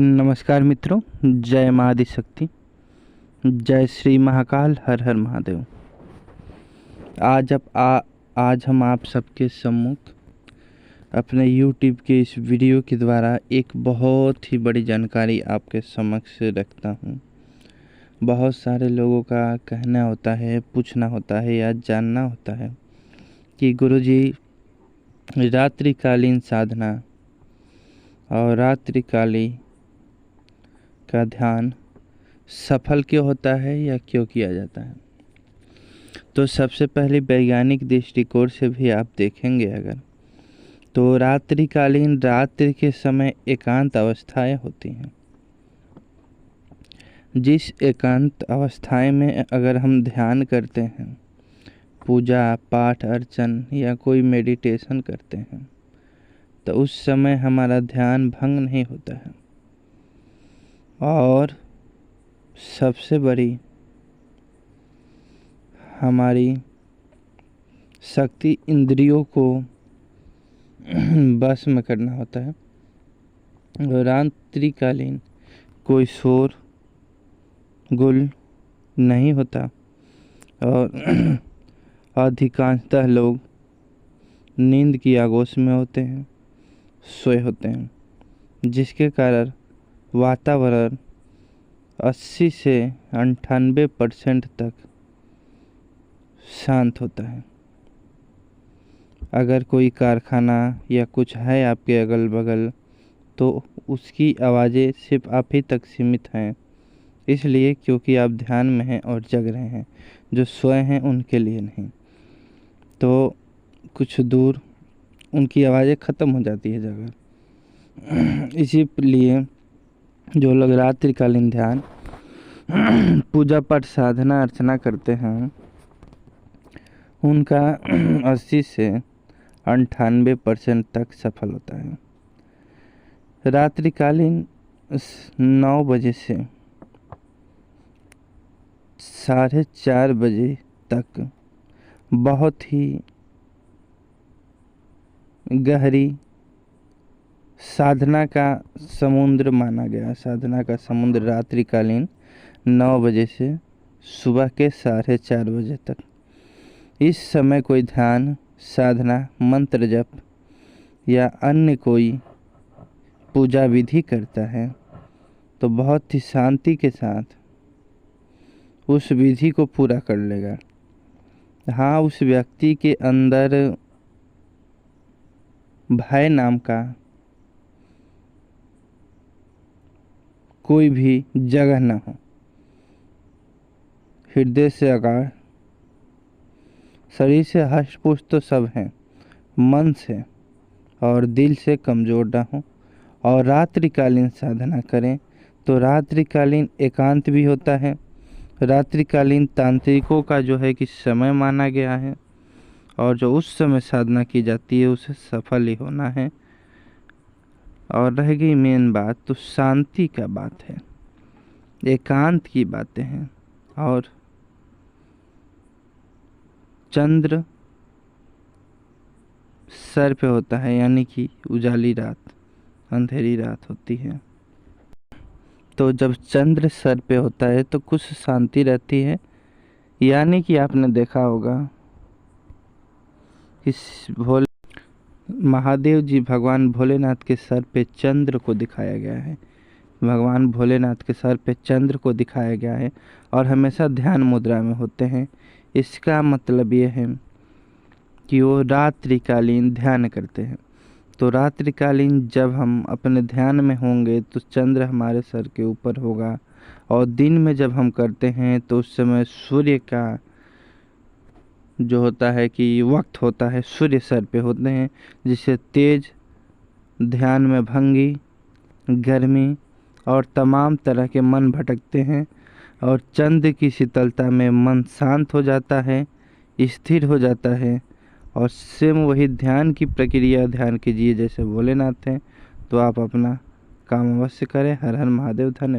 नमस्कार मित्रों, जय माँ आदिशक्ति, जय श्री महाकाल, हर हर महादेव। आज हम आप सबके सम्मुख अपने YouTube के इस वीडियो के द्वारा एक बहुत ही बड़ी जानकारी आपके समक्ष रखता हूँ। बहुत सारे लोगों का कहना होता है, पूछना होता है या जानना होता है कि गुरुजी, रात्रिकालीन साधना और रात्रिकाली का ध्यान सफल क्यों होता है या क्यों किया जाता है। तो सबसे पहले वैज्ञानिक दृष्टिकोण से भी आप देखेंगे अगर, तो रात्रि के समय एकांत अवस्थाएं होती हैं। जिस एकांत अवस्थाएं में अगर हम ध्यान करते हैं, पूजा पाठ अर्चन या कोई मेडिटेशन करते हैं, तो उस समय हमारा ध्यान भंग नहीं होता है। और सबसे बड़ी हमारी शक्ति इंद्रियों को बस में करना होता है। रात्रिकालीन कोई शोर गुल नहीं होता और अधिकांशतः लोग नींद की आगोश में होते हैं, सोए होते हैं, जिसके कारण वातावरण 80 से 98% तक शांत होता है। अगर कोई कारखाना या कुछ है आपके अगल बगल, तो उसकी आवाज़ें सिर्फ आप ही तक सीमित हैं, इसलिए क्योंकि आप ध्यान में हैं और जग रहे हैं। जो सोए हैं उनके लिए नहीं, तो कुछ दूर उनकी आवाज़ें ख़त्म हो जाती है जगह। इसीलिए जो लोग रात्रिकालीन ध्यान पूजा पाठ साधना अर्चना करते हैं, उनका 80 से 98% तक सफल होता है। रात्रिकालीन 9 बजे से 4:30 बजे तक बहुत ही गहरी साधना का समुद्र माना गया। साधना का समुद्र रात्रिकालीन 9 बजे से सुबह के 4:30 बजे तक। इस समय कोई ध्यान साधना मंत्र जप या अन्य कोई पूजा विधि करता है, तो बहुत ही शांति के साथ उस विधि को पूरा कर लेगा। हाँ, उस व्यक्ति के अंदर भय नाम का कोई भी जगह न हो। हृदय से आगाढ़, शरीर से हष्ट-पुष्ट तो सब हैं, मन से और दिल से कमज़ोर न हो और रात्रिकालीन साधना करें, तो रात्रिकालीन एकांत भी होता है। रात्रिकालीन तांत्रिकों का जो है कि समय माना गया है, और जो उस समय साधना की जाती है उसे सफल ही होना है। और रह गई मेन बात, तो शांति का बात है, एकांत की बातें हैं। और चंद्र सर पे होता है, यानी कि उजाली रात, अंधेरी रात होती है। तो जब चंद्र सर पे होता है तो कुछ शांति रहती है। यानी कि आपने देखा होगा इस महादेव जी, भगवान भोलेनाथ के सर पे चंद्र को दिखाया गया है। भगवान भोलेनाथ के सर पे चंद्र को दिखाया गया है और हमेशा ध्यान मुद्रा में होते हैं। इसका मतलब ये है कि वो रात्रिकालीन ध्यान करते हैं। तो रात्रिकालीन जब हम अपने ध्यान में होंगे तो चंद्र हमारे सर के ऊपर होगा, और दिन में जब हम करते हैं तो उस समय सूर्य का जो होता है कि वक्त होता है, सूर्य सर पे होते हैं, जिससे तेज ध्यान में भंगी, गर्मी और तमाम तरह के मन भटकते हैं। और चंद्र की शीतलता में मन शांत हो जाता है, स्थिर हो जाता है। और सेम वही ध्यान की प्रक्रिया ध्यान कीजिए जैसे भोलेनाथ हैं। तो आप अपना काम अवश्य करें। हर हर महादेव। धन्यवाद।